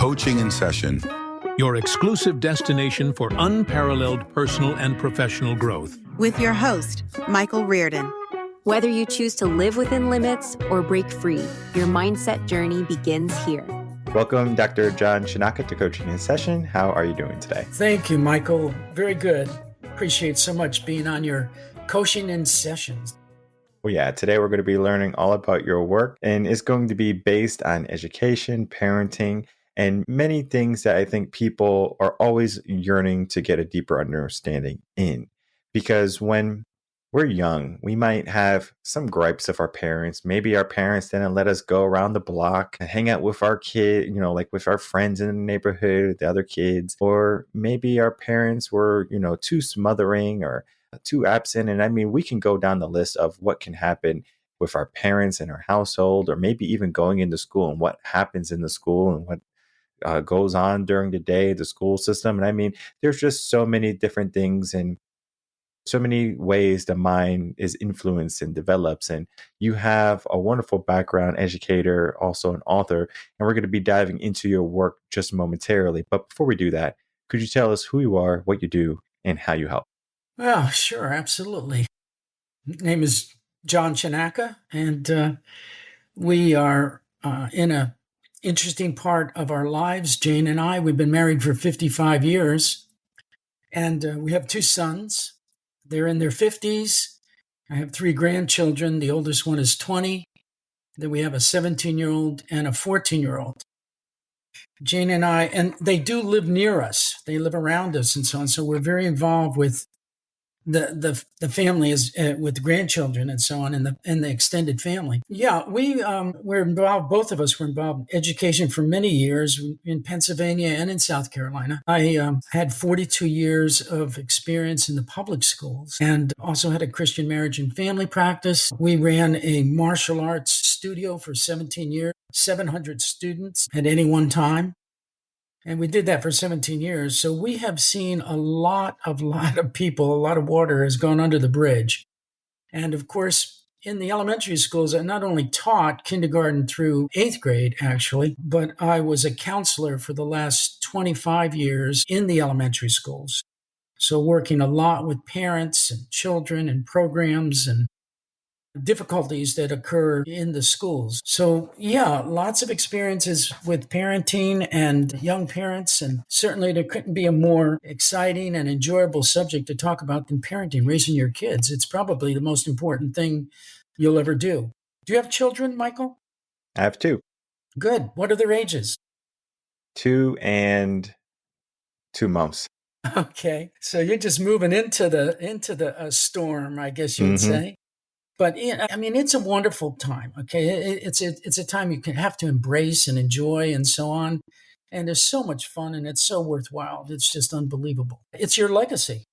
Coaching in Session, your exclusive destination for unparalleled personal and professional growth. With your host, Michael Rearden. Whether you choose to live within limits or break free, your mindset journey begins here. Welcome, Dr. N Chanaca, to Coaching in Session. How are you doing today? Thank you, Michael. Very good. Appreciate so much being on your Coaching in Sessions. Well, yeah, today we're going to be learning all about your work, and it's going to be based on education, parenting, and many things that I think people are always yearning to get a deeper understanding in. Because when we're young, we might have some gripes of our parents. Maybe our parents didn't let us go around the block and hang out with our kid, like with our friends in the neighborhood, the other kids. Or maybe our parents were, too smothering or too absent. And I mean, we can go down the list of what can happen with our parents in our household, or maybe even going into school and what happens in the school and what goes on during the day, the school system. And I mean, there's just so many different things and so many ways the mind is influenced and develops. And you have a wonderful background, educator, also an author, and we're going to be diving into your work just momentarily. But before we do that, could you tell us who you are, what you do, and how you help? Well, sure, absolutely. Name is N Chanaca, and we are in an interesting part of our lives. Jane and I, we've been married for 55 years, and we have two sons. They're in their 50s. I have three grandchildren. The oldest one is 20. Then we have a 17-year-old and a 14-year-old. Jane and I, and they do live near us. They live around us and so on. So we're very involved with the family, is with the grandchildren and so on, and the extended family. Yeah, we're involved. Both of us were involved in education for many years in Pennsylvania and in South Carolina. I had 42 years of experience in the public schools, and also had a Christian marriage and family practice. We ran a martial arts studio for 17 years, 700 students at any one time. And we did that for 17 years. So we have seen a lot of people, a lot of water has gone under the bridge. And of course, in the elementary schools, I not only taught kindergarten through 8th grade, actually, but I was a counselor for the last 25 years in the elementary schools. So working a lot with parents and children and programs and difficulties that occur in the schools. So yeah, lots of experiences with parenting and young parents. And certainly there couldn't be a more exciting and enjoyable subject to talk about than parenting, raising your kids. It's probably the most important thing you'll ever do. Do you have children, Michael? I have two. Good. What are their ages? 2 and 2 months. Okay. So you're just moving into the storm, I guess you would say. But I mean, it's a wonderful time. Okay, it's a time you have to embrace and enjoy and so on. And there's so much fun, and it's so worthwhile. It's just unbelievable. It's your legacy.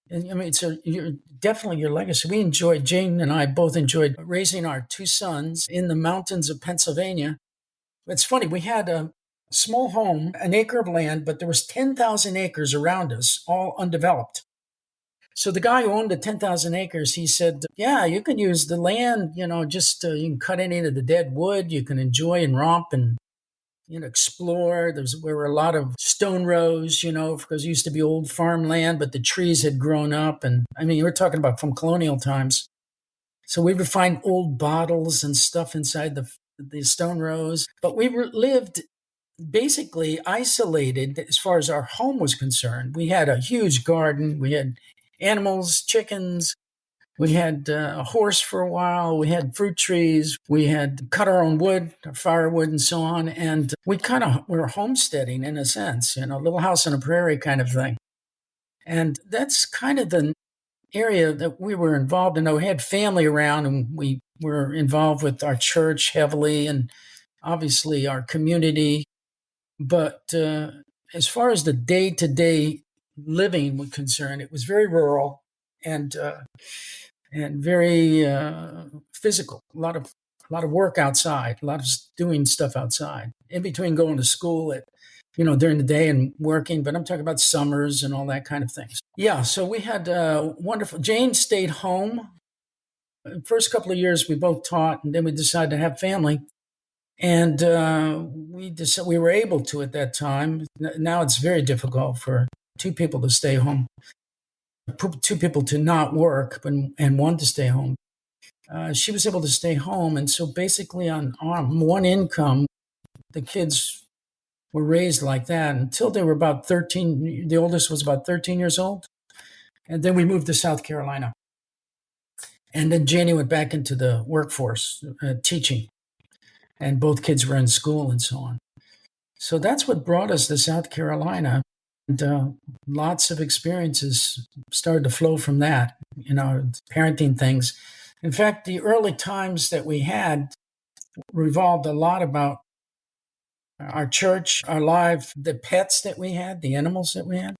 And I mean, you're definitely your legacy. Jane and I both enjoyed raising our two sons in the mountains of Pennsylvania. It's funny, we had a small home, an acre of land, but there was 10,000 acres around us, all undeveloped. So the guy who owned the 10,000 acres, he said, yeah, you can use the land, you can cut any of the dead wood. You can enjoy and romp and, explore. There were a lot of stone rows, because it used to be old farmland, but the trees had grown up. And I mean, we're talking about from colonial times. So we would find old bottles and stuff inside the stone rows. But we lived basically isolated as far as our home was concerned. We had a huge garden. We had animals, chickens. We had a horse for a while. We had fruit trees. We had cut our own wood, firewood, and so on. And we were homesteading in a sense, a little house on a prairie kind of thing. And that's kind of the area that we were involved in. We had family around, and we were involved with our church heavily and obviously our community. But as far as the day-to-day living was concerned, it was very rural and very physical. A lot of work outside, a lot of doing stuff outside. In between going to school at during the day and working, but I'm talking about summers and all that kind of things. Yeah, so we had wonderful. Jane stayed home. The first couple of years we both taught, and then we decided to have family. And we were able to at that time. Now it's very difficult for two people to stay home, two people to not work, and one to stay home. She was able to stay home. And so basically on one income, the kids were raised like that until they were about 13. The oldest was about 13 years old. And then we moved to South Carolina. And then Janie went back into the workforce, teaching. And both kids were in school and so on. So that's what brought us to South Carolina. And lots of experiences started to flow from that, parenting things. In fact, the early times that we had revolved a lot about our church, our life, the pets that we had, the animals that we had,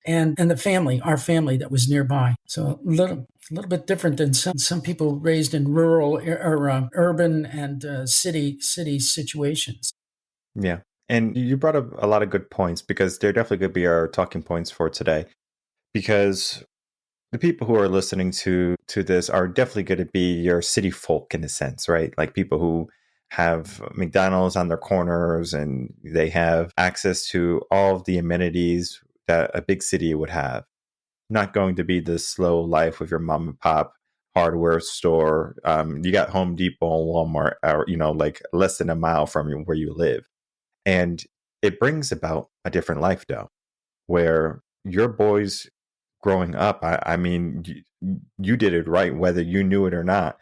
and the family, our family that was nearby. So a little bit different than some people raised in rural or urban and city situations. Yeah. And you brought up a lot of good points, because they're definitely going to be our talking points for today. Because the people who are listening to this are definitely going to be your city folk in a sense, right? Like people who have McDonald's on their corners and they have access to all of the amenities that a big city would have. Not going to be the slow life with your mom and pop hardware store. You got Home Depot and Walmart, or, like less than a mile from where you live. And it brings about a different life, though, where your boys growing up, I mean, you did it right, whether you knew it or not.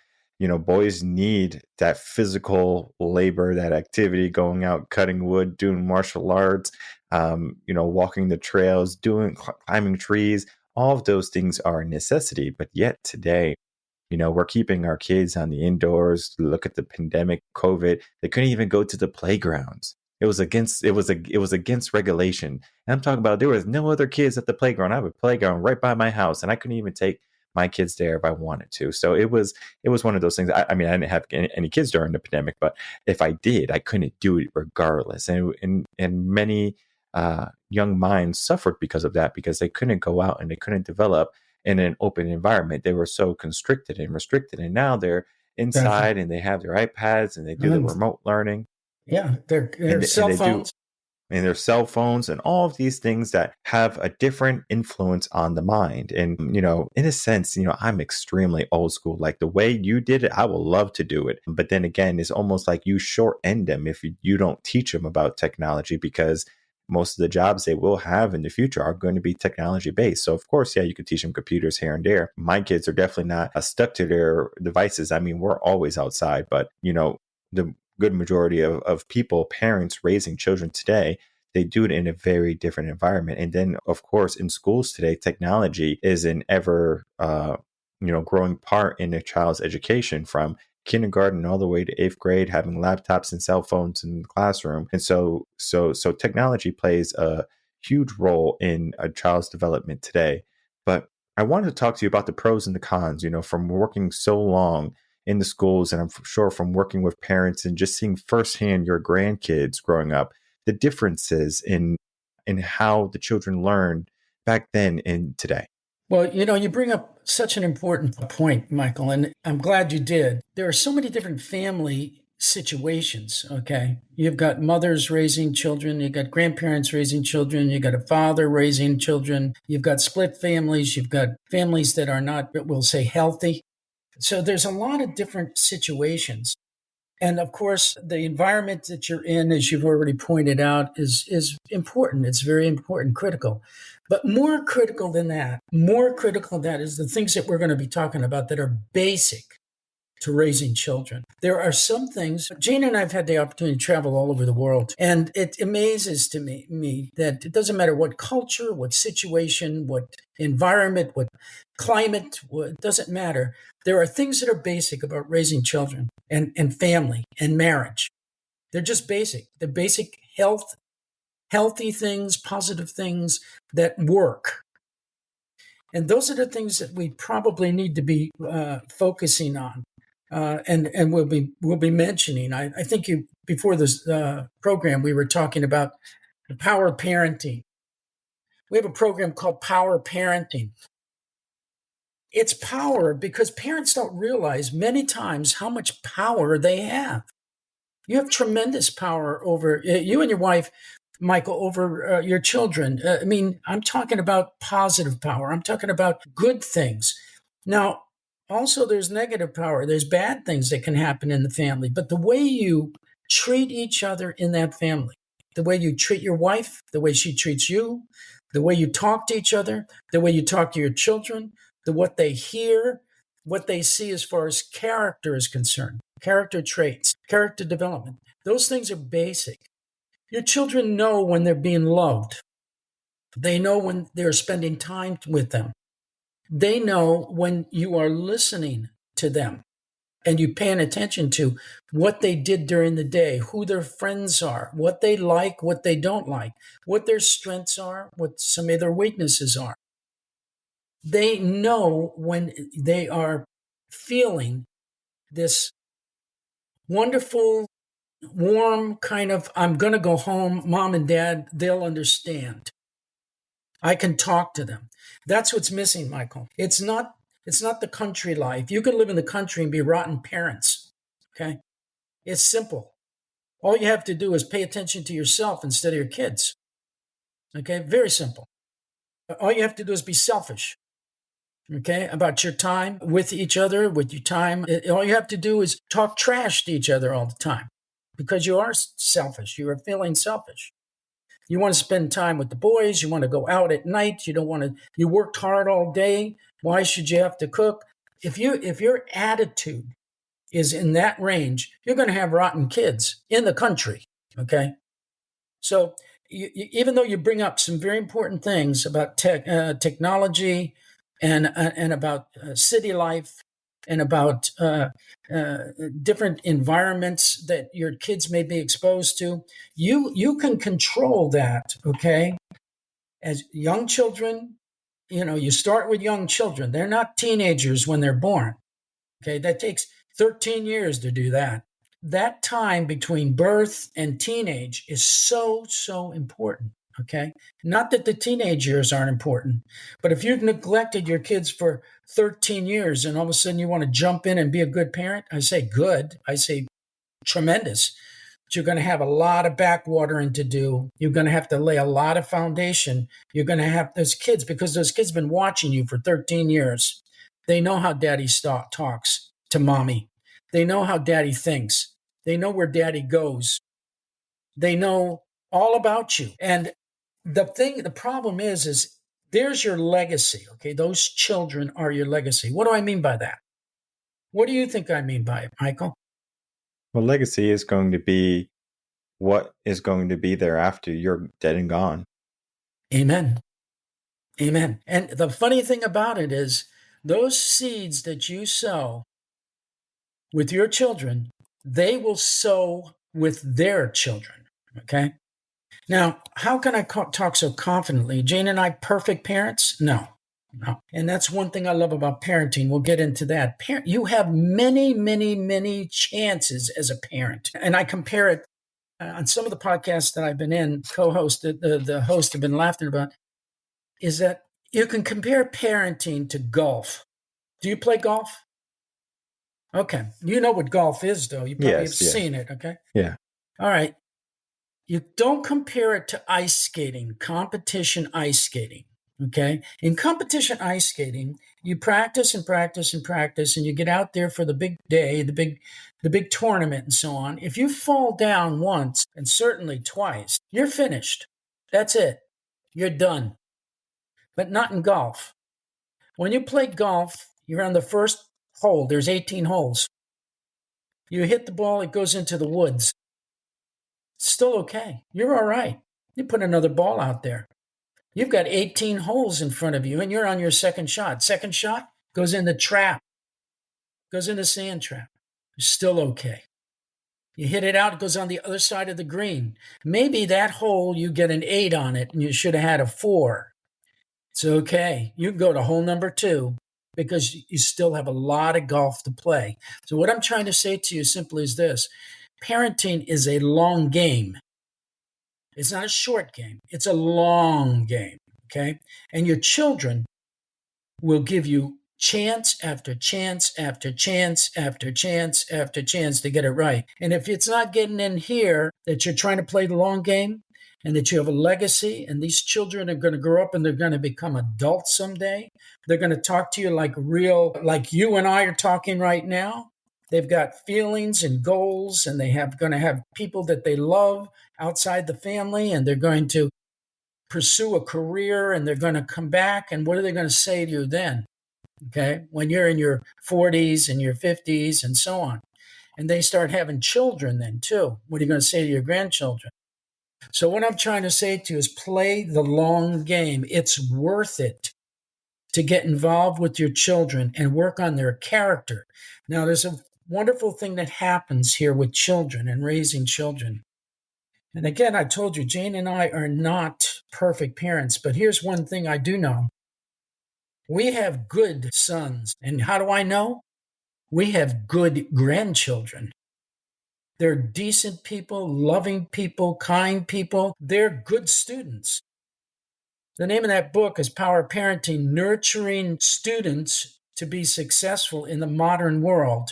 Boys need that physical labor, that activity, going out, cutting wood, doing martial arts, walking the trails, climbing trees. All of those things are a necessity. But yet today, we're keeping our kids on the indoors. Look at the pandemic, COVID. They couldn't even go to the playgrounds. It was against regulation. And I'm talking about, there was no other kids at the playground. I have a playground right by my house, and I couldn't even take my kids there if I wanted to. So it was one of those things. I mean, I didn't have any kids during the pandemic, but if I did, I couldn't do it regardless. And many young minds suffered because of that, because they couldn't go out and they couldn't develop in an open environment. They were so constricted and restricted. And now they're inside and they have their iPads and they do the remote learning. Yeah, their cell phones. And their cell phones and all of these things that have a different influence on the mind. And, in a sense, I'm extremely old school. Like the way you did it, I will love to do it. But then again, it's almost like you short end them if you don't teach them about technology, because most of the jobs they will have in the future are going to be technology based. So of course, yeah, you could teach them computers here and there. My kids are definitely not stuck to their devices. I mean, we're always outside, but the good majority of people, parents raising children today, they do it in a very different environment. And then, of course, in schools today, technology is an ever, growing part in a child's education, from kindergarten all the way to 8th grade, having laptops and cell phones in the classroom. And so technology plays a huge role in a child's development today. But I wanted to talk to you about the pros and the cons, from working so long in the schools, and I'm sure from working with parents and just seeing firsthand your grandkids growing up, the differences in how the children learned back then and today. Well, you bring up such an important point, Michael, and I'm glad you did. There are so many different family situations, okay? You've got mothers raising children, you've got grandparents raising children, you've got a father raising children, you've got split families, you've got families that are not, we'll say, healthy. So there's a lot of different situations. And of course, the environment that you're in, as you've already pointed out, is important. It's very important, critical. But more critical than that is the things that we're going to be talking about that are basic to raising children. There are some things, Jane and I have had the opportunity to travel all over the world, and it amazes to me that it doesn't matter what culture, what situation, what environment, what climate, it doesn't matter. There are things that are basic about raising children and family and marriage. They're just basic. They're basic healthy things, positive things that work. And those are the things that we probably need to be focusing on. And we'll be mentioning. I think before this program, we were talking about the power of parenting. We have a program called Power Parenting. It's power because parents don't realize many times how much power they have. You have tremendous power over you and your wife, Michael, over your children. I mean, I'm talking about positive power. I'm talking about good things. Now, also, there's negative power. There's bad things that can happen in the family. But the way you treat each other in that family, the way you treat your wife, the way she treats you, the way you talk to each other, the way you talk to your children, what they hear, what they see as far as character is concerned, character traits, character development. Those things are basic. Your children know when they're being loved. They know when they're spending time with them. They know when you are listening to them and you paying attention to what they did during the day, who their friends are, what they like, what they don't like, what their strengths are, what some of their weaknesses are. They know when they are feeling this wonderful, warm kind of, I'm going to go home, mom and dad, they'll understand. I can talk to them. That's what's missing, Michael. It's not the country life. You can live in the country and be rotten parents. Okay? It's simple. All you have to do is pay attention to yourself instead of your kids. Okay? Very simple. All you have to do is be selfish. Okay? About your time with each other, with your time. All you have to do is talk trash to each other all the time because you are selfish. You are feeling selfish. You want to spend time with the boys. You want to go out at night. You don't want to, you worked hard all day. Why should you have to cook? If your attitude is in that range, you're going to have rotten kids in the country. Okay. So even though you bring up some very important things about technology and about city life and about different environments that your kids may be exposed to, you can control that. Okay, as young children, you start with young children. They're not teenagers when they're born. Okay, that takes 13 years to do that. That time between birth and teenage is so important. Okay, not that the teenage years aren't important, but if you've neglected your kids for 13 years and all of a sudden you want to jump in and be a good parent, I say good, I say tremendous. But you're going to have a lot of backwatering to do. You're going to have to lay a lot of foundation. You're going to have those kids, because those kids have been watching you for 13 years. They know how daddy talks to mommy. They know how daddy thinks. They know where daddy goes. They know all about you. And the problem is there's your legacy. Okay. Those children are your legacy. What do I mean by that? What do you think I mean by it, Michael? Well, legacy is going to be what is going to be there after you're dead and gone. Amen. Amen. And the funny thing about it is those seeds that you sow with your children, they will sow with their children. Okay. Now, how can I talk so confidently? Jane and I, perfect parents? No. And that's one thing I love about parenting. We'll get into that. You have many chances as a parent. And I compare it on some of the podcasts that I've been in, the hosts have been laughing about, is that you can compare parenting to golf. Do you play golf? Okay. You know what golf is, though. You probably have seen it, okay? Yeah. All right. You don't compare it to ice skating, competition ice skating, okay? In competition ice skating, you practice and practice and practice, and you get out there for the big day, the big tournament and so on. If you fall down once, and certainly twice, you're finished. That's it. You're done. But not in golf. When you play golf, you're on the first hole. There's 18 holes. You hit the ball, it goes into the woods. Still okay. You're all right. You put another ball out there. You've got 18 holes in front of you, and you're on your second shot. Second shot goes in the trap, goes in the sand trap. You're still okay. You hit it out, it goes on the other side of the green. Maybe that hole, you get an 8 on it, and you should have had a 4. It's okay. You can go to hole number 2 because you still have a lot of golf to play. So what I'm trying to say to you simply is this. Parenting is a long game. It's not a short game. It's a long game, okay? And your children will give you chance after chance after chance after chance after chance to get it right. And if it's not getting in here, that you're trying to play the long game and that you have a legacy, and these children are going to grow up and they're going to become adults someday. They're going to talk to you like you and I are talking right now. They've got feelings and goals, and going to have people that they love outside the family, and they're going to pursue a career, and they're going to come back. And what are they going to say to you then? Okay, when you're in your 40s and your 50s and so on. And they start having children then too. What are you going to say to your grandchildren? So what I'm trying to say to you is play the long game. It's worth it to get involved with your children and work on their character. Now, there's a wonderful thing that happens here with children and raising children. And again, I told you, Jane and I are not perfect parents, but here's one thing I do know. We have good sons. And how do I know? We have good grandchildren. They're decent people, loving people, kind people. They're good students. The name of that book is Power Parenting, Nurturing Students to be Successful in the Modern World.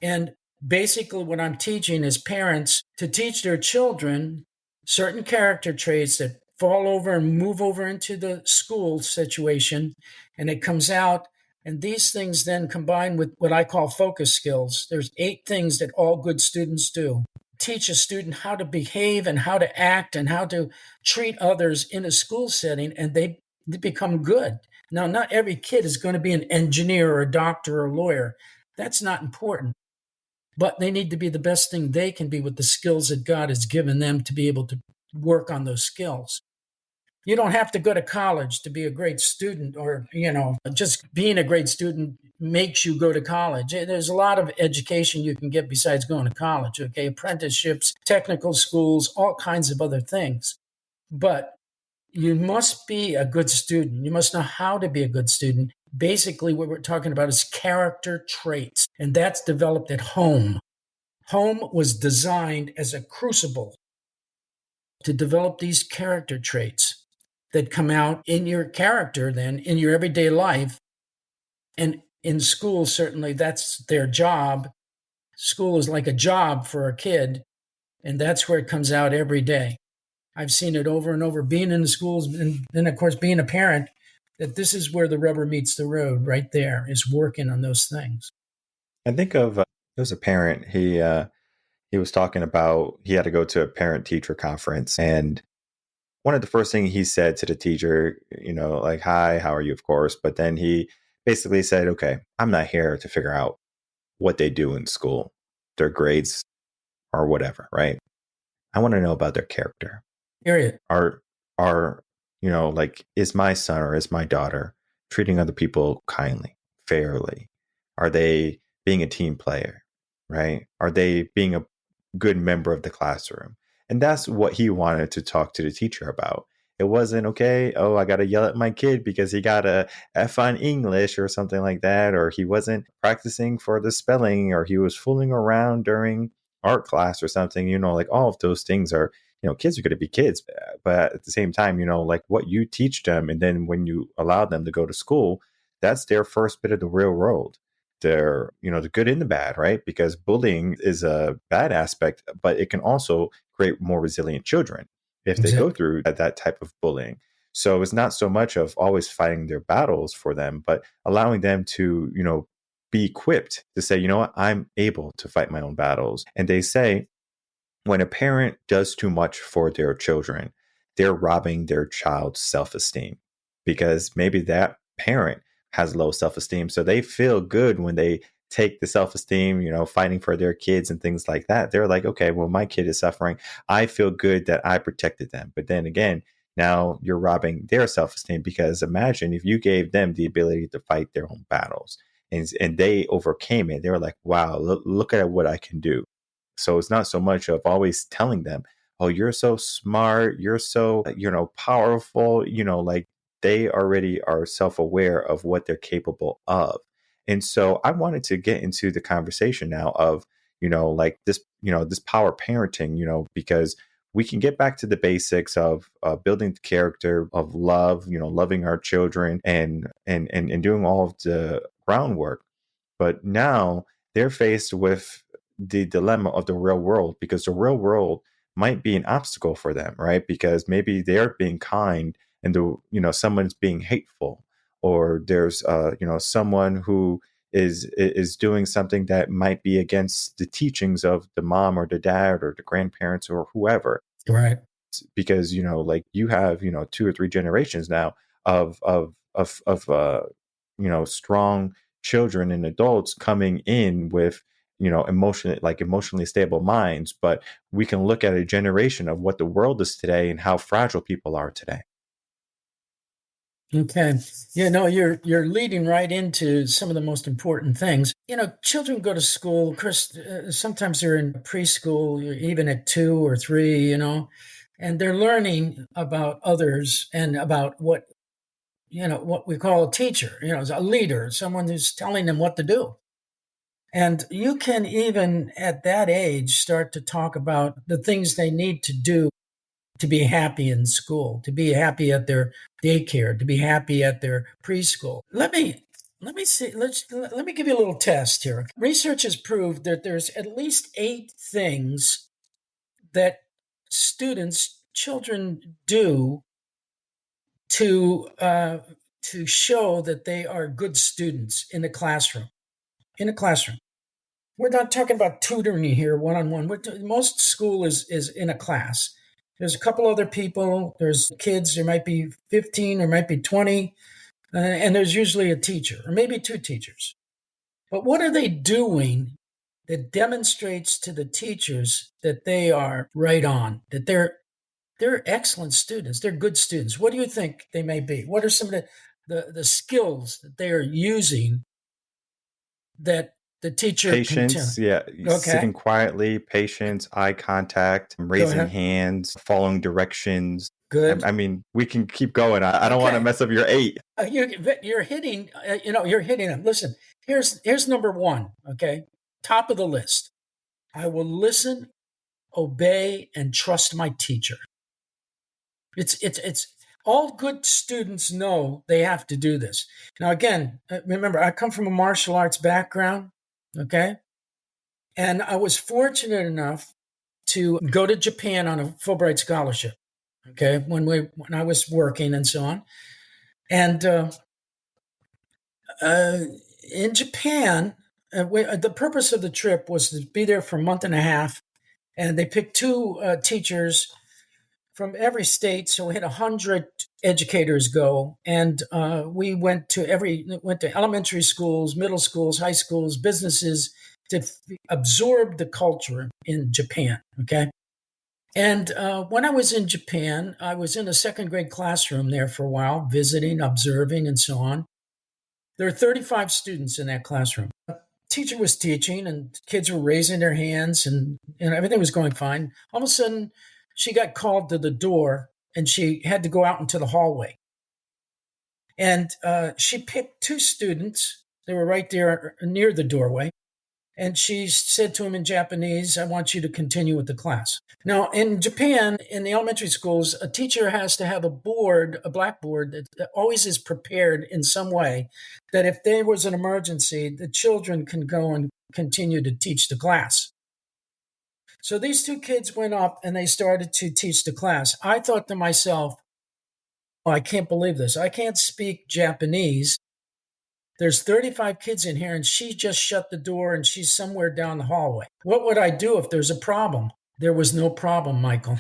And basically what I'm teaching is parents to teach their children certain character traits that fall over and move over into the school situation, and it comes out. And these things then combine with what I call focus skills. There's 8 things that all good students do. Teach a student how to behave and how to act and how to treat others in a school setting, and they become good. Now, not every kid is going to be an engineer or a doctor or a lawyer. That's not important. But they need to be the best thing they can be with the skills that God has given them to be able to work on those skills. You don't have to go to college to be a great student, or, just being a great student makes you go to college. There's a lot of education you can get besides going to college, okay? Apprenticeships, technical schools, all kinds of other things. But you must be a good student. You must know how to be a good student. Basically, what we're talking about is character traits, and that's developed at home. Home was designed as a crucible to develop these character traits that come out in your character then in your everyday life. And in school, certainly that's their job. School is like a job for a kid, and that's where it comes out every day. I've seen it over and over, being in the schools, and then, of course, being a parent, that this is where the rubber meets the road right there, is working on those things. I think of there was a parent. He was talking about he had to go to a parent-teacher conference, and one of the first things he said to the teacher, like, "Hi, how are you?" Of course, but then he basically said, "Okay, I'm not here to figure out what they do in school, their grades or whatever, right? I want to know about their character. Period. Are like, is my son or is my daughter treating other people kindly, fairly? Are they being a team player, right? Are they being a good member of the classroom?" And that's what he wanted to talk to the teacher about. It wasn't, okay, oh, I got to yell at my kid because he got a F on English or something like that, or he wasn't practicing for the spelling, or he was fooling around during art class or something. Like, all of those things are, kids are going to be kids. But at the same time, like, what you teach them, and then when you allow them to go to school, that's their first bit of the real world. They're, the good and the bad, right? Because bullying is a bad aspect, but it can also create more resilient children if they go through that type of bullying. So it's not so much of always fighting their battles for them, but allowing them to, be equipped to say, what, I'm able to fight my own battles. And they say when a parent does too much for their children, they're robbing their child's self-esteem, because maybe that parent has low self-esteem. So they feel good when they take the self-esteem, fighting for their kids and things like that. They're like, okay, well, my kid is suffering. I feel good that I protected them. But then again, now you're robbing their self-esteem, because imagine if you gave them the ability to fight their own battles, and they overcame it. They were like, wow, look at what I can do. So it's not so much of always telling them, oh, you're so smart, you're so, powerful, like, they already are self-aware of what they're capable of. And so I wanted to get into the conversation now of, like this, this power parenting, because we can get back to the basics of building the character of love, loving our children and doing all of the groundwork. But now they're faced with the dilemma of the real world, because the real world might be an obstacle for them, right? Because maybe they're being kind and someone's being hateful, or there's someone who is doing something that might be against the teachings of the mom or the dad or the grandparents or whoever. Right. Because like you have 2 or 3 generations now of strong children and adults coming in with emotionally stable minds. But we can look at a generation of what the world is today and how fragile people are today. Okay. Yeah, no, you're leading right into some of the most important things. Children go to school. Of course, sometimes they're in preschool, even at 2 or 3, and they're learning about others and about what we call a teacher, a leader, someone who's telling them what to do. And you can even at that age start to talk about the things they need to do to be happy in school, to be happy at their daycare, to be happy at their preschool. Let me see. Let me give you a little test here. Research has proved that there's at least 8 things that children do to show that they are good students in the classroom. In a classroom. We're not talking about tutoring here one-on-one. Most school is in a class. There's a couple other people. There's kids. There might be 15, there might be 20. And there's usually a teacher or maybe 2 teachers. But what are they doing that demonstrates to the teachers that they are right on, that they're excellent students, they're good students? What do you think they may be? What are some of the skills that they are using that the teacher Patience, Okay. Sitting quietly, patience, eye contact, raising hands, following directions. Good. I mean, we can keep going. I don't want to mess up your 8. You're hitting. You're hitting them. Listen, here's number 1. Okay, top of the list. I will listen, obey, and trust my teacher. It's all good students know they have to do this. Now, again, remember, I come from a martial arts background. Okay. And I was fortunate enough to go to Japan on a Fulbright scholarship. Okay. When I was working and so on. And in Japan, the purpose of the trip was to be there for a month and a half. And they picked 2 teachers from every state. So we had 100 educators go. And we went to elementary schools, middle schools, high schools, businesses, to absorb the culture in Japan, okay? And when I was in Japan, I was in a 2nd grade classroom there for a while, visiting, observing, and so on. There are 35 students in that classroom. The teacher was teaching, and kids were raising their hands, and everything was going fine. All of a sudden, she got called to the door, and she had to go out into the hallway. And she picked 2 students. They were right there near the doorway. And she said to him in Japanese, I want you to continue with the class. Now, in Japan, in the elementary schools, a teacher has to have a blackboard that always is prepared in some way, that if there was an emergency, the children can go and continue to teach the class. So these 2 kids went up and they started to teach the class. I thought to myself, I can't believe this. I can't speak Japanese. There's 35 kids in here, and she just shut the door, and she's somewhere down the hallway. What would I do if there's a problem? There was no problem, Michael.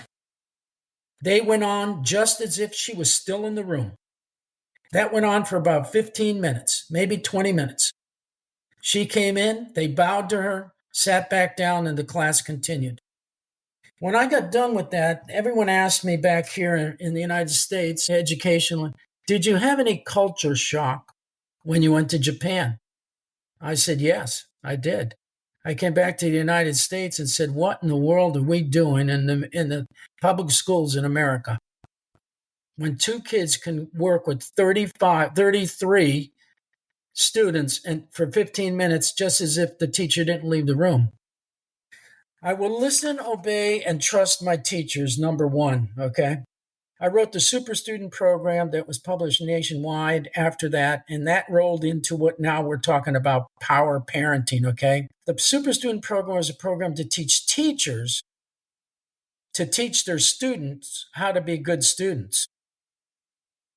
They went on just as if she was still in the room. That went on for about 15 minutes, maybe 20 minutes. She came in, they bowed to her, sat back down, and the class continued. When I got done with that, everyone asked me back here in the United States, educationally, did you have any culture shock when you went to Japan? I said, yes, I did. I came back to the United States and said, what in the world are we doing in the public schools in America? When 2 kids can work with 33 students and for 15 minutes, just as if the teacher didn't leave the room. I will listen, obey, and trust my teachers, number one, okay? I wrote the Super Student Program that was published nationwide after that, and that rolled into what now we're talking about, power parenting, okay? The Super Student Program is a program to teach teachers to teach their students how to be good students.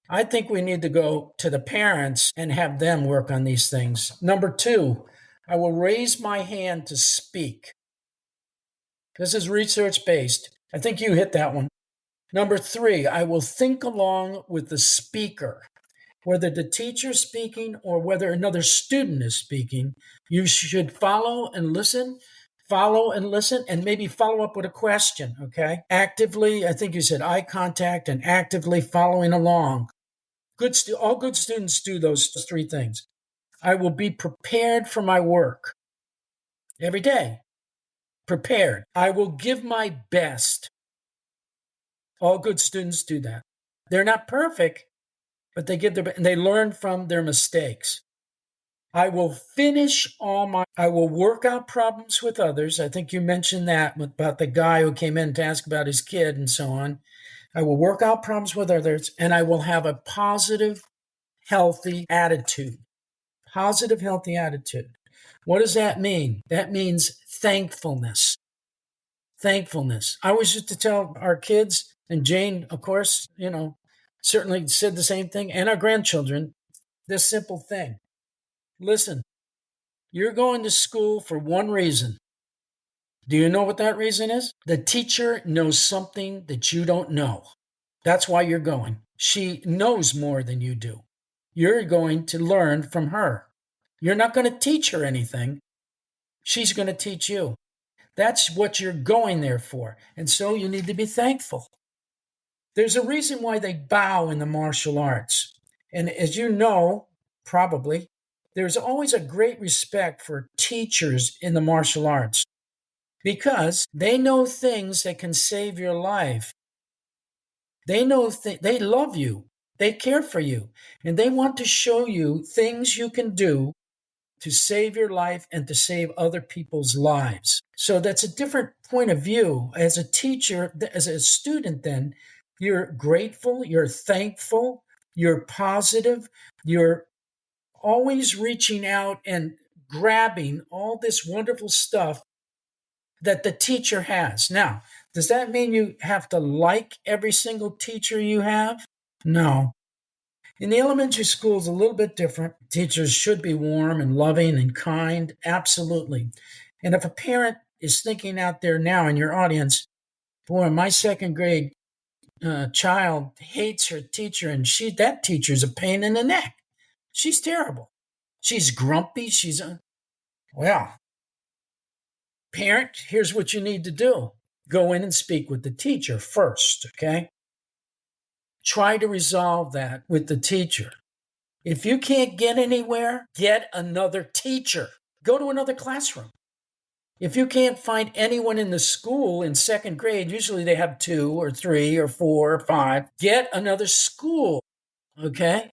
I think we need to go to the parents and have them work on these things. Number two, I will raise my hand to speak. This is research-based. I think you hit that one. Number three, I will think along with the speaker. Whether the teacher's speaking or whether another student is speaking, you should follow and listen, and maybe follow up with a question, okay? Actively, I think you said eye contact and actively following along. All good students do those three things. I will be prepared for my work every day. Prepared. I will give my best. All good students do that. They're not perfect, but they give their best, and they learn from their mistakes. I will I will work out problems with others. I think you mentioned that about the guy who came in to ask about his kid and so on. I will work out problems with others, and I will have a positive, healthy attitude. Positive, healthy attitude. What does that mean? That means thankfulness. Thankfulness. I always used to tell our kids, and Jane, of course, certainly said the same thing, and our grandchildren, this simple thing. Listen, you're going to school for one reason. Do you know what that reason is? The teacher knows something that you don't know. That's why you're going. She knows more than you do. You're going to learn from her. You're not going to teach her anything. She's going to teach you. That's what you're going there for. And so you need to be thankful. There's a reason why they bow in the martial arts. And as you know, probably, there's always a great respect for teachers in the martial arts because they know things that can save your life. They know they love you. They care for you. And they want to show you things you can do to save your life and to save other people's lives. So that's a different point of view. As a teacher, as a student, then, you're grateful, you're thankful, you're positive, you're always reaching out and grabbing all this wonderful stuff that the teacher has. Now, does that mean you have to like every single teacher you have? No. In the elementary school, it's a little bit different. Teachers should be warm and loving and kind, absolutely. And if a parent is thinking out there now in your audience, boy, my second grade child hates her teacher, and that teacher's a pain in the neck. She's terrible. She's grumpy. Well, parent, here's what you need to do. Go in and speak with the teacher first, okay? Try to resolve that with the teacher. If you can't get anywhere, get another teacher. Go to another classroom. If you can't find anyone in the school in second grade, usually they have 2 or 3 or 4 or 5, get another school, okay?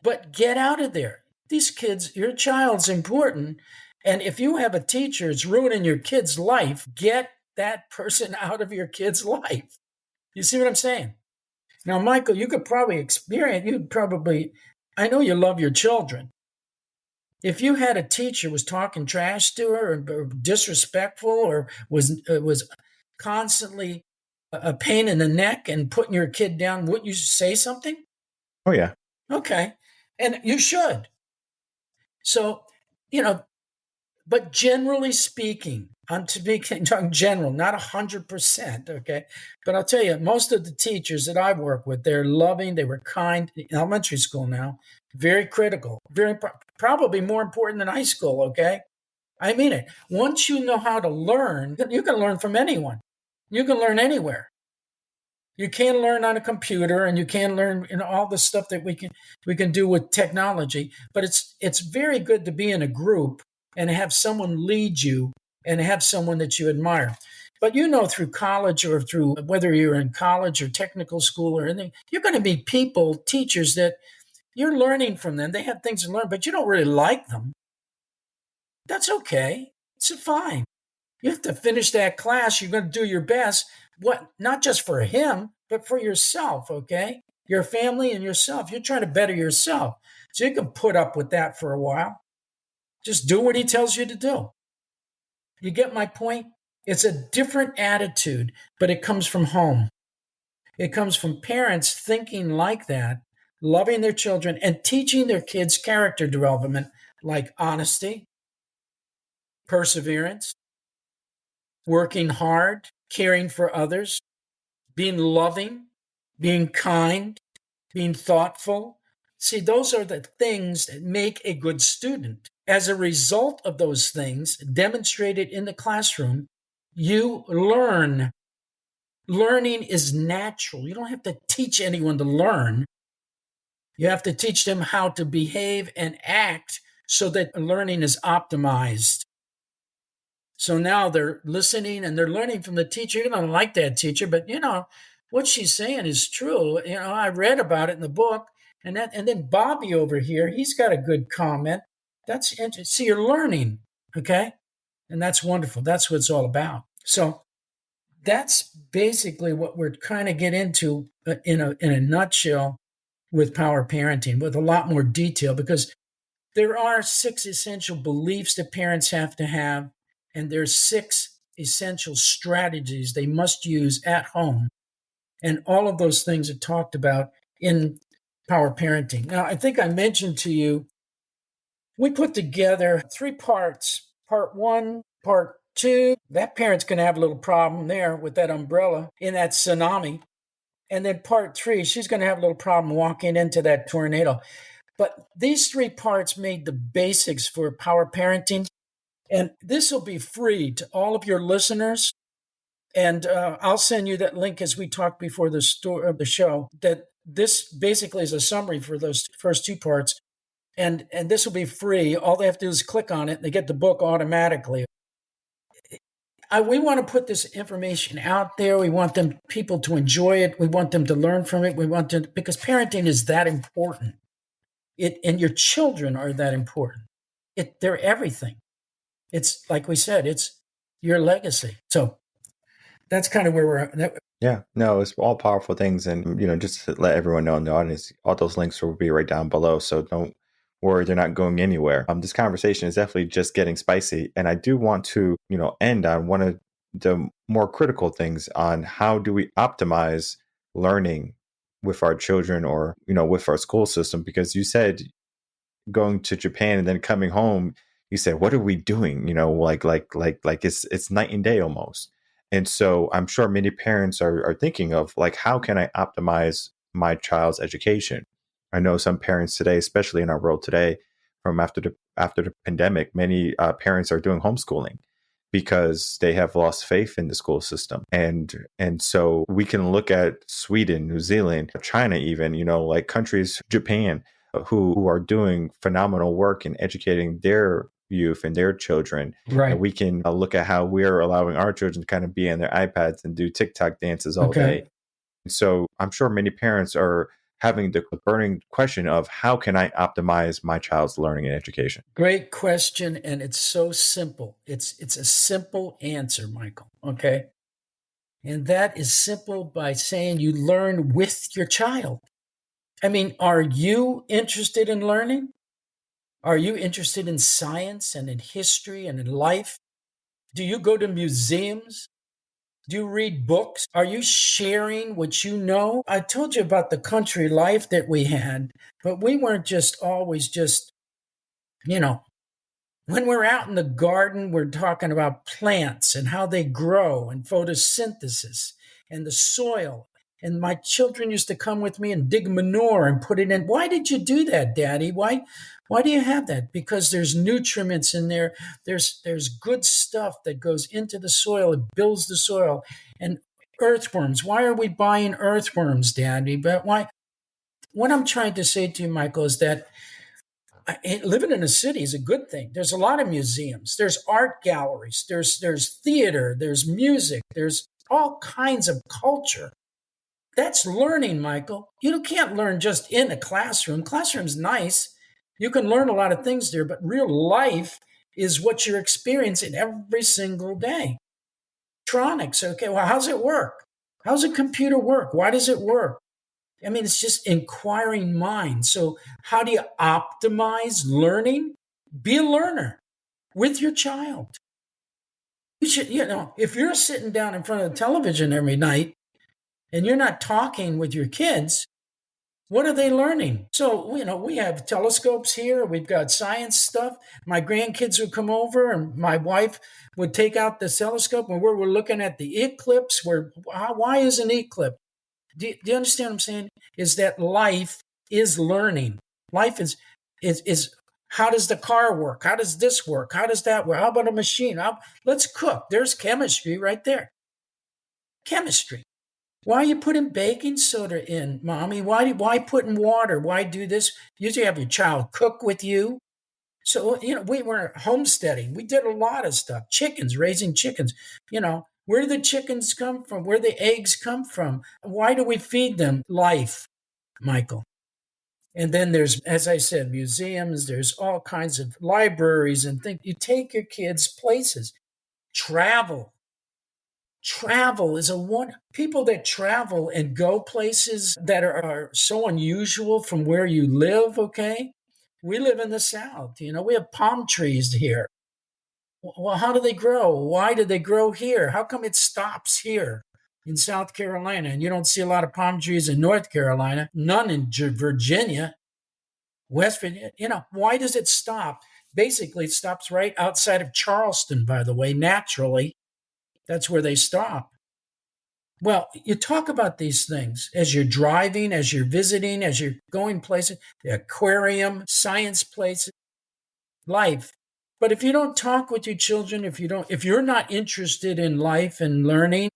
But get out of there. These kids, your child's important. And if you have a teacher, it's ruining your kid's life, get that person out of your kid's life. You see what I'm saying? Now, Michael, you could probably I know you love your children. If you had a teacher was talking trash to her or disrespectful or was constantly a pain in the neck and putting your kid down, wouldn't you say something? Oh, yeah. Okay. And you should. So, but generally speaking, I'm talking general, not 100%, okay? But I'll tell you, most of the teachers that I work with, they're loving, they were kind, in elementary school now, very critical, probably more important than high school, okay? I mean it. Once you know how to learn, you can learn from anyone. You can learn anywhere. You can learn on a computer, and you can learn in all the stuff that we can do with technology. But it's very good to be in a group and have someone lead you and have someone that you admire. But through college or through whether you're in college or technical school or anything, you're going to meet people, teachers that you're learning from them. They have things to learn, but you don't really like them. That's okay. It's fine. You have to finish that class. You're going to do your best. What? Not just for him, but for yourself, okay? Your family and yourself. You're trying to better yourself. So you can put up with that for a while. Just do what he tells you to do. You get my point? It's a different attitude, but it comes from home. It comes from parents thinking like that, loving their children, and teaching their kids character development like honesty, perseverance, working hard, caring for others, being loving, being kind, being thoughtful. See, those are the things that make a good student. As a result of those things demonstrated in the classroom, you learn. Learning is natural. You don't have to teach anyone to learn. You have to teach them how to behave and act so that learning is optimized. So now they're listening and they're learning from the teacher. You don't like that teacher, but what she's saying is true. I read about it in the book, and then Bobby over here, he's got a good comment. That's interesting. See, you're learning, okay? And that's wonderful. That's what it's all about. So that's basically what we're trying to get into in a nutshell with power parenting, with a lot more detail, because there are 6 essential beliefs that parents have to have, and there's 6 essential strategies they must use at home. And all of those things are talked about in power parenting. Now, I think I mentioned to you, we put together 3 parts. Part 1, part 2, that parent's going to have a little problem there with that umbrella in that tsunami. And then part 3, she's going to have a little problem walking into that tornado. But these 3 parts made the basics for power parenting. And this will be free to all of your listeners. And I'll send you that link as we talked before the show, that this basically is a summary for those first 2 parts. And this will be free. All they have to do is click on it and they get the book automatically. We want to put this information out there. We want people to enjoy it. We want them to learn from it. Because parenting is that important. And your children are that important. They're everything. It's like we said, it's your legacy. So that's kind of where we're at. Yeah, no, it's all powerful things. And, just to let everyone know in the audience, all those links will be right down below. So don't worry, they're not going anywhere. This conversation is definitely just getting spicy. And I do want to, end on one of the more critical things on how do we optimize learning with our children or, with our school system, because you said going to Japan and then coming home, you said, what are we doing? Like it's night and day almost. And so I'm sure many parents are thinking of like, how can I optimize my child's education? I know some parents today, especially in our world today, from after the pandemic, many parents are doing homeschooling because they have lost faith in the school system. And so we can look at Sweden, New Zealand, China, even, like countries, Japan, who are doing phenomenal work in educating their youth and their children. Right. And we can look at how we're allowing our children to kind of be on their iPads and do TikTok dances all day. So I'm sure many parents are having the burning question of how can I optimize my child's learning and education? Great question. And it's so simple. It's a simple answer, Michael. Okay. And that is simple by saying you learn with your child. I mean, are you interested in learning? Are you interested in science and in history and in life? Do you go to museums? Do you read books? Are you sharing what you know? I told you about the country life that we had, but we weren't just always just, when we're out in the garden, we're talking about plants and how they grow and photosynthesis and the soil. And my children used to come with me and dig manure and put it in. Why did you do that, Daddy? Why do you have that? Because there's nutriments in there. There's good stuff that goes into the soil. It builds the soil. And earthworms. Why are we buying earthworms, Daddy? But why? What I'm trying to say to you, Michael, is that living in a city is a good thing. There's a lot of museums. There's art galleries. There's theater. There's music. There's all kinds of culture. That's learning, Michael. You can't learn just in a classroom. Classroom's nice. You can learn a lot of things there, but real life is what you're experiencing every single day. Electronics, okay, well, how's it work? How's a computer work? Why does it work? I mean, it's just inquiring mind. So, how do you optimize learning? Be a learner with your child. You should, if you're sitting down in front of the television every night and you're not talking with your kids, what are they learning? So, we have telescopes here. We've got science stuff. My grandkids would come over and my wife would take out the telescope and we're looking at the eclipse. Why is an eclipse? Do you understand what I'm saying? Is that life is learning. Life is how does the car work? How does this work? How does that work? How about a machine? Let's cook. There's chemistry right there. Chemistry. Why are you putting baking soda in, Mommy? Why put in water? Why do this? Usually have your child cook with you. So, we were homesteading. We did a lot of stuff. Chickens, raising chickens. Where do the chickens come from? Where do the eggs come from? Why do we feed them? Life, Michael. And then there's, as I said, museums. There's all kinds of libraries and things. You take your kids places. Travel. Travel is people that travel and go places that are so unusual from where you live, okay? We live in the South, we have palm trees here. Well, how do they grow? Why do they grow here? How come it stops here in South Carolina? And you don't see a lot of palm trees in North Carolina, none in Virginia, West Virginia. Why does it stop? Basically, it stops right outside of Charleston, by the way, naturally. That's where they stop. Well, you talk about these things as you're driving, as you're visiting, as you're going places, the aquarium, science places, life. But if you don't talk with your children, if you're not interested in life and learning,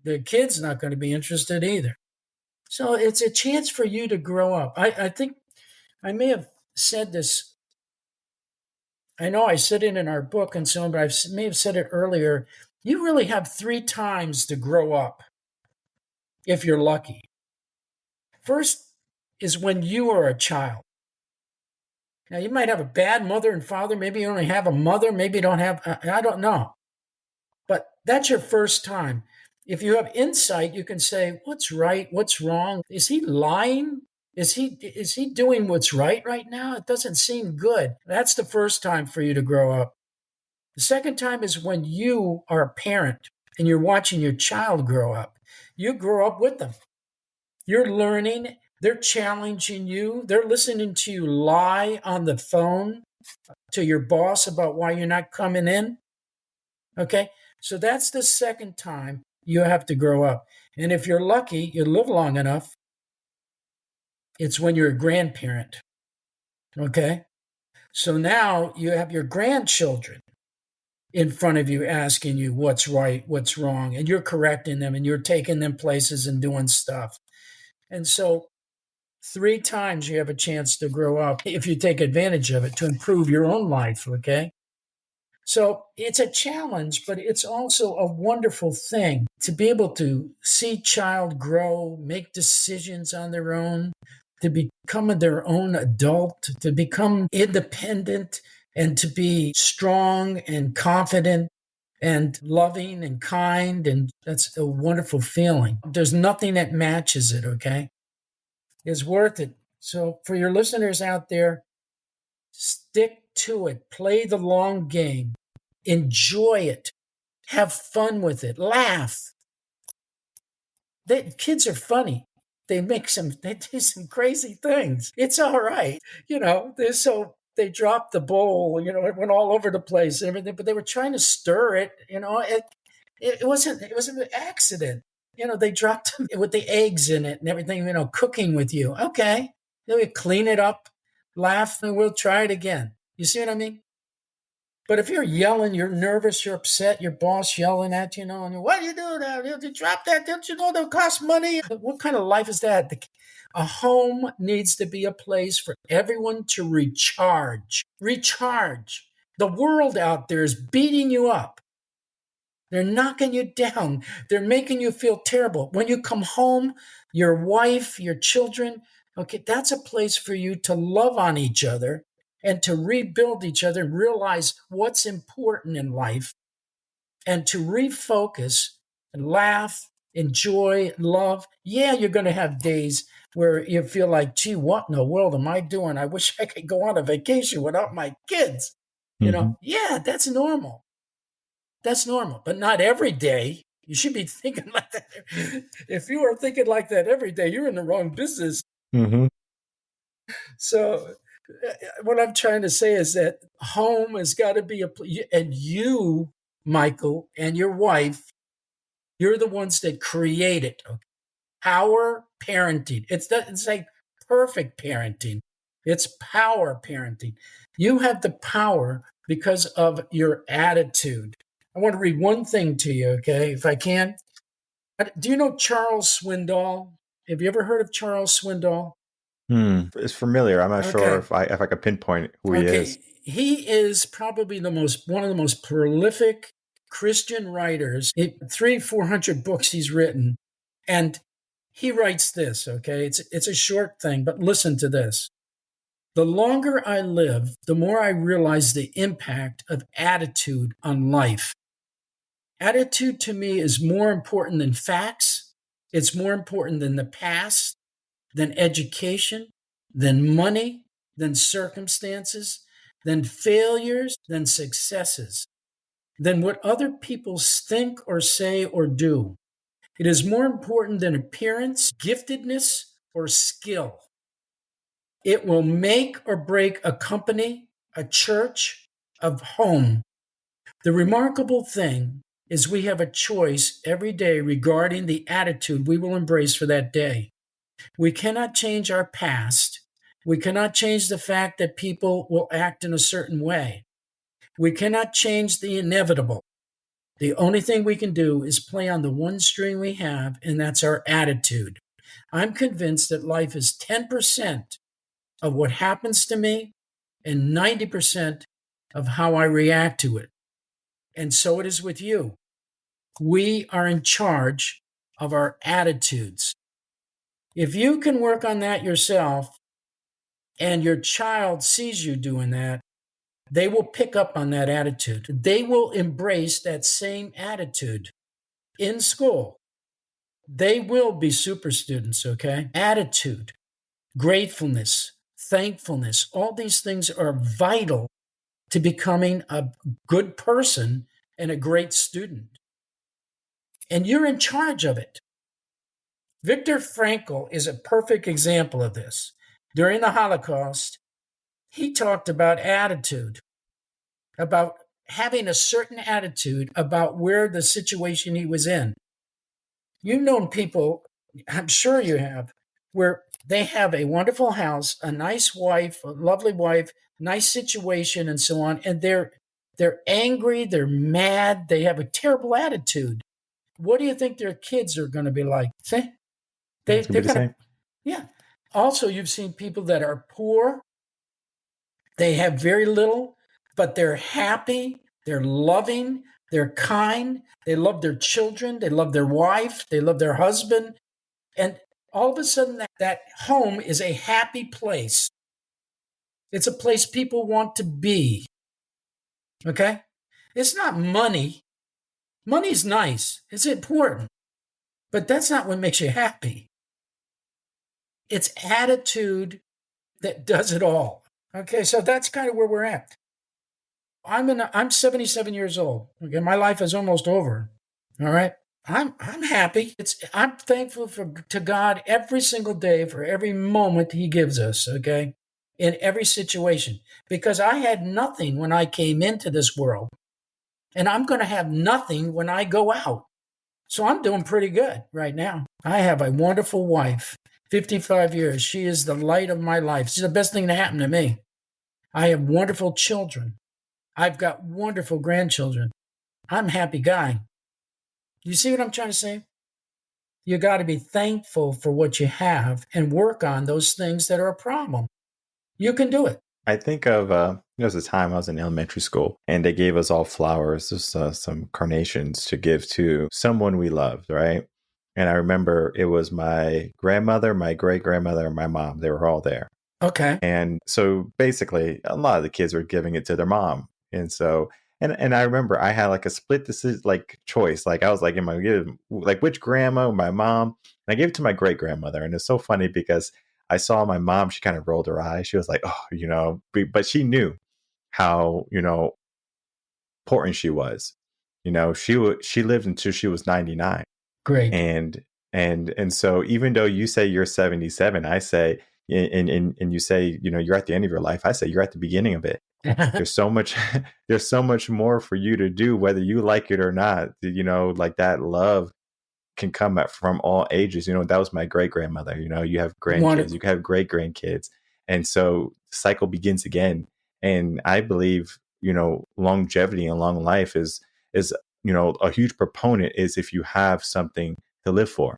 the kid's not going to be interested either. So it's a chance for you to grow up. I think I may have said this. I know I said it in our book and so on, but I may have said it earlier. You really have 3 times to grow up if you're lucky. First is when you are a child. Now, you might have a bad mother and father. Maybe you only have a mother. Maybe you don't have, I don't know. But that's your first time. If you have insight, you can say, what's right? What's wrong? Is he lying? Is he doing what's right now? It doesn't seem good. That's the first time for you to grow up. The second time is when you are a parent and you're watching your child grow up. You grow up with them. You're learning. They're challenging you. They're listening to you lie on the phone to your boss about why you're not coming in. Okay? So that's the second time you have to grow up. And if you're lucky, you live long enough, it's when you're a grandparent. Okay? So now you have your grandchildren in front of you asking you what's right, what's wrong, and you're correcting them and you're taking them places and doing stuff. And so 3 times you have a chance to grow up if you take advantage of it to improve your own life, okay? So it's a challenge, but it's also a wonderful thing to be able to see child grow, make decisions on their own, to become their own adult, to become independent, and to be strong and confident and loving and kind. And that's a wonderful feeling. There's nothing that matches it, okay? It's worth it. So for your listeners out there, stick to it. Play the long game. Enjoy it. Have fun with it. Laugh. Kids are funny. They do some crazy things. It's all right. They dropped the bowl, it went all over the place and everything, but they were trying to stir it, it wasn't an accident. They dropped it with the eggs in it and everything, cooking with you. Okay. Then we clean it up, laugh, and we'll try it again. You see what I mean? But if you're yelling, you're nervous, you're upset, your boss yelling at you, and what do you do now? You drop that? Don't you know that costs money? What kind of life is that? A home needs to be a place for everyone to recharge. Recharge. The world out there is beating you up. They're knocking you down. They're making you feel terrible. When you come home, your wife, your children, okay, that's a place for you to love on each other and to rebuild each other and realize what's important in life and to refocus and laugh, enjoy, love. Yeah, you're going to have days where you feel like, gee, what in the world am I doing? I wish I could go on a vacation without my kids. Mhm. Yeah, that's normal. That's normal, but not every day. You should be thinking like that. If you are thinking like that every day, you're in the wrong business. Mhm. So, what I'm trying to say is that home has got to be and you, Michael, and your wife, you're the ones that create it. Okay? Power parenting. It's like perfect parenting. It's power parenting. You have the power because of your attitude. I want to read one thing to you, okay, if I can. Do you know Charles Swindoll? Have you ever heard of Charles Swindoll? It's familiar. I'm not sure Okay. if I could pinpoint who he Okay. is. He is probably one of the most prolific Christian writers. 400 books he's written. And he writes this, okay? It's a short thing, but listen to this. The longer I live, the more I realize the impact of attitude on life. Attitude to me is more important than facts. It's more important than the past, than education, than money, than circumstances, than failures, than successes, than what other people think or say or do. It is more important than appearance, giftedness, or skill. It will make or break a company, a church, a home. The remarkable thing is we have a choice every day regarding the attitude we will embrace for that day. We cannot change our past. We cannot change the fact that people will act in a certain way. We cannot change the inevitable. The only thing we can do is play on the one string we have, and that's our attitude. I'm convinced that life is 10% of what happens to me and 90% of how I react to it. And so it is with you. We are in charge of our attitudes. If you can work on that yourself and your child sees you doing that, they will pick up on that attitude. They will embrace that same attitude in school. They will be super students, okay? Attitude, gratefulness, thankfulness, all these things are vital to becoming a good person and a great student. And you're in charge of it. Viktor Frankl is a perfect example of this. During the Holocaust, he talked about attitude, about having a certain attitude about where the situation he was in. You've known people, I'm sure you have, where they have a wonderful house, a nice wife, a lovely wife, nice situation, and so on, and they're angry, they're mad, they have a terrible attitude. What do you think their kids are going to be like? See? It's gonna They're be the going to, same. yeah. Also, you've seen people that are poor, they have very little, but they're happy, they're loving, they're kind, they love their children, they love their wife, they love their husband. And all of a sudden, that home is a happy place. It's a place people want to be. Okay? It's not money. Money's nice, it's important, but that's not what makes you happy. It's attitude that does it all. Okay, so that's kind of where we're at. I'm 77 years old. Okay, my life is almost over. All right. I'm happy. I'm thankful to God every single day for every moment He gives us, okay? In every situation. Because I had nothing when I came into this world. And I'm gonna have nothing when I go out. So I'm doing pretty good right now. I have a wonderful wife, 55 years. She is the light of my life. She's the best thing to happen to me. I have wonderful children. I've got wonderful grandchildren. I'm a happy guy. You see what I'm trying to say? You got to be thankful for what you have and work on those things that are a problem. You can do it. I think of there was a time I was in elementary school and they gave us all flowers, just some carnations to give to someone we loved, right? And I remember it was my grandmother, my great grandmother, and my mom. They were all there. Okay. And so basically, a lot of the kids were giving it to their mom. And so, and I remember I had like a split decision, like choice. Like I was like, am I give like which grandma, my mom? And I gave it to my great grandmother. And it's so funny because I saw my mom, she kind of rolled her eyes. She was like, oh, but she knew how, important she was. She lived until she was 99. Great. And so even though you say you're 77, I say and you say, you're at the end of your life, I say you're at the beginning of it. There's so much there's so much more for you to do, whether you like it or not. Like that love can come from all ages. That was my great grandmother. You have grandkids, you can have great grandkids. And so the cycle begins again. And I believe, longevity and long life is a huge proponent is if you have something to live for.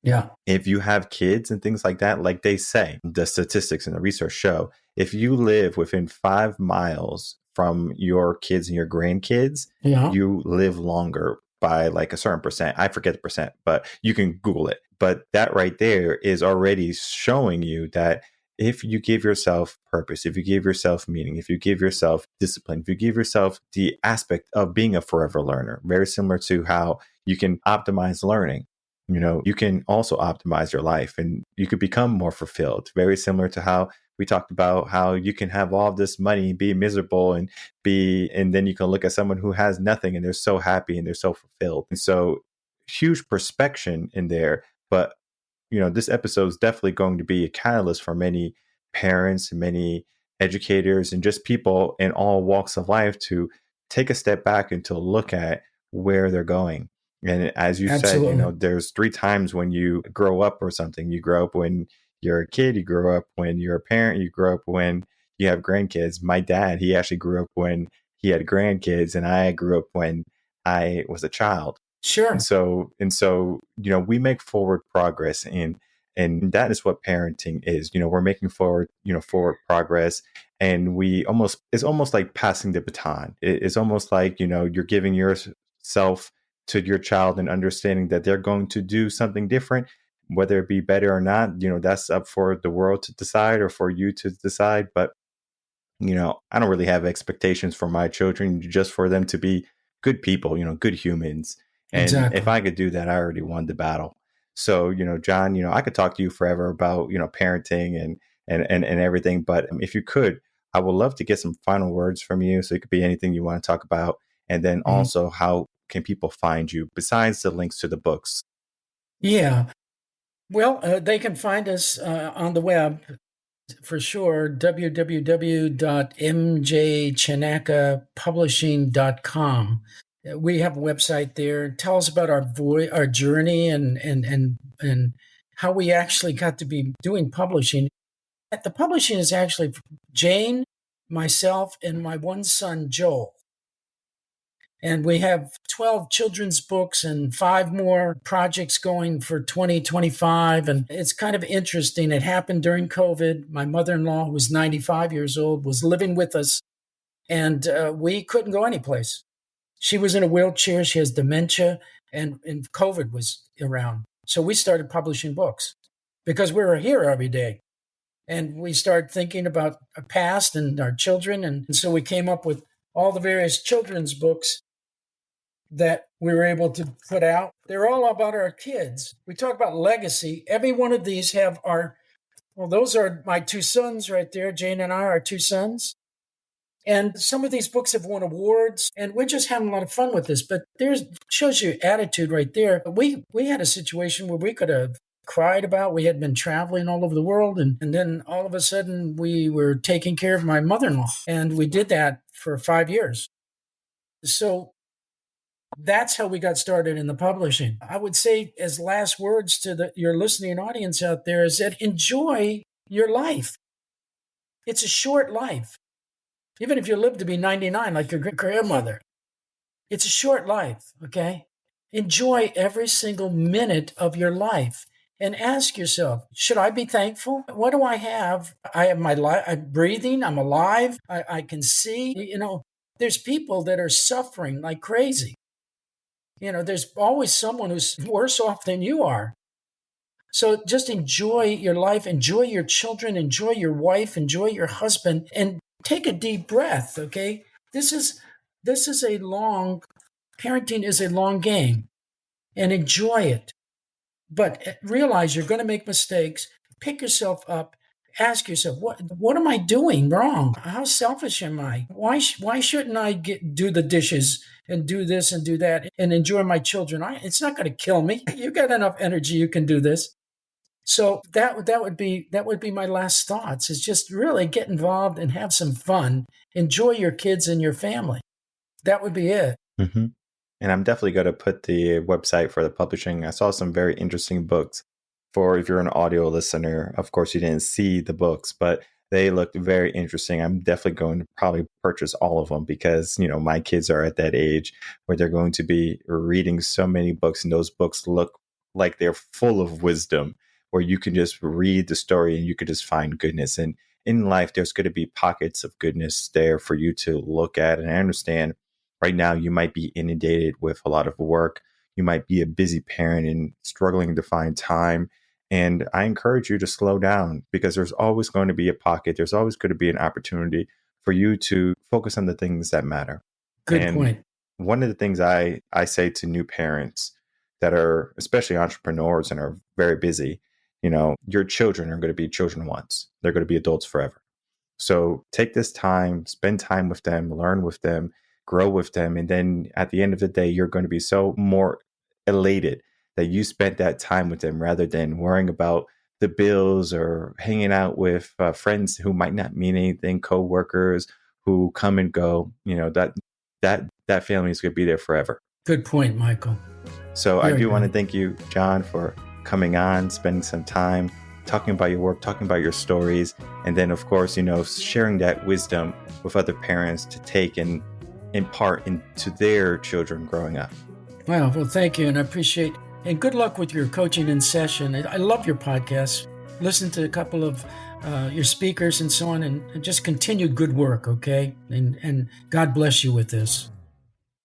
Yeah. If you have kids and things like that, like they say, the statistics and the research show, if you live within 5 miles from your kids and your grandkids, Yeah. you live longer by like a certain percent. I forget the percent, but you can Google it. But that right there is already showing you that if you give yourself purpose, if you give yourself meaning, if you give yourself discipline, if you give yourself the aspect of being a forever learner, very similar to how you can optimize learning. You can also optimize your life and you could become more fulfilled. Very similar to how we talked about how you can have all of this money, be miserable and then you can look at someone who has nothing and they're so happy and they're so fulfilled. And so huge perspection in there. But, this episode is definitely going to be a catalyst for many parents, many educators, and just people in all walks of life to take a step back and to look at where they're going. And as you said, Absolutely. there's 3 times when you grow up or something. You grow up when you're a kid, you grow up when you're a parent, you grow up when you have grandkids. My dad, he actually grew up when he had grandkids, and I grew up when I was a child. Sure. And so, we make forward progress and that is what parenting is. We're making forward progress, and it's almost like passing the baton. It's almost like, you're giving yourself to your child and understanding that they're going to do something different, whether it be better or not, that's up for the world to decide or for you to decide. But, I don't really have expectations for my children, just for them to be good people, good humans. And if Exactly. I could do that, I already won the battle. So, John, I could talk to you forever about, parenting and everything. But if you could, I would love to get some final words from you. So it could be anything you want to talk about. And then Mhm. also, how can people find you besides the links to the books? Yeah. Well, they can find us on the web for sure, www.mjchanakapublishing.com. We have a website there. Tell us about our journey and how we actually got to be doing publishing. The publishing is actually Jane, myself, and my one son Joel. And we have 12 children's books and 5 more projects going for 2025. And it's kind of interesting. It happened during COVID. My mother in law, who was 95 years old, was living with us, and we couldn't go anyplace. She was in a wheelchair, she has dementia, and COVID was around. So we started publishing books because we were here every day. And we started thinking about our past and our children. And so we came up with all the various children's books that we were able to put out. They're all about our kids. We talk about legacy. Every one of these have those are my 2 sons right there. Jane and I are 2 sons. And some of these books have won awards, and we're just having a lot of fun with this. But shows you attitude right there. We had a situation where we could have cried about. We had been traveling all over the world, and then all of a sudden we were taking care of my mother-in-law, and we did that for 5 years. So that's how we got started in the publishing. I would say, as last words to your listening audience out there, is that enjoy your life. It's a short life. Even if you live to be 99, like your grandmother, it's a short life, okay? Enjoy every single minute of your life and ask yourself, should I be thankful? What do I have? I have my life, I'm breathing, I'm alive, I can see. There's people that are suffering like crazy. There's always someone who's worse off than you are. So just enjoy your life, enjoy your children, enjoy your wife, enjoy your husband, and take a deep breath. Okay. Parenting is a long game, and enjoy it. But realize you're going to make mistakes. Pick yourself up. Ask yourself, what am I doing wrong? How selfish am I? Why shouldn't I do the dishes and do this and do that and enjoy my children? It's not going to kill me. You got enough energy. You can do this. So that would be my last thoughts. Is just really get involved and have some fun. Enjoy your kids and your family. That would be it. Mm-hmm. And I'm definitely going to put the website for the publishing. I saw some very interesting books. For if you're an audio listener, of course, you didn't see the books, but they looked very interesting. I'm definitely going to probably purchase all of them because, my kids are at that age where they're going to be reading so many books, and those books look like they're full of wisdom, where you can just read the story and you could just find goodness. And in life, there's going to be pockets of goodness there for you to look at. And I understand right now you might be inundated with a lot of work. You might be a busy parent and struggling to find time. And I encourage you to slow down, because there's always going to be a pocket. There's always going to be an opportunity for you to focus on the things that matter. Good point. One of the things I say to new parents that are especially entrepreneurs and are very busy, your children are going to be children once. They're going to be adults forever. So take this time, spend time with them, learn with them, grow with them. And then at the end of the day, you're going to be so more elated that you spent that time with them, rather than worrying about the bills or hanging out with friends who might not mean anything, coworkers who come and go. That family is going to be there forever. Good point, Michael. So I do want to thank you, John, for coming on, spending some time talking about your work, talking about your stories, and then, of course, sharing that wisdom with other parents to take and impart into their children growing up. Well, thank you, and I appreciate. And good luck with your coaching in session. I love your podcast. Listen to a couple of your speakers and so on, and just continue good work, okay? And God bless you with this.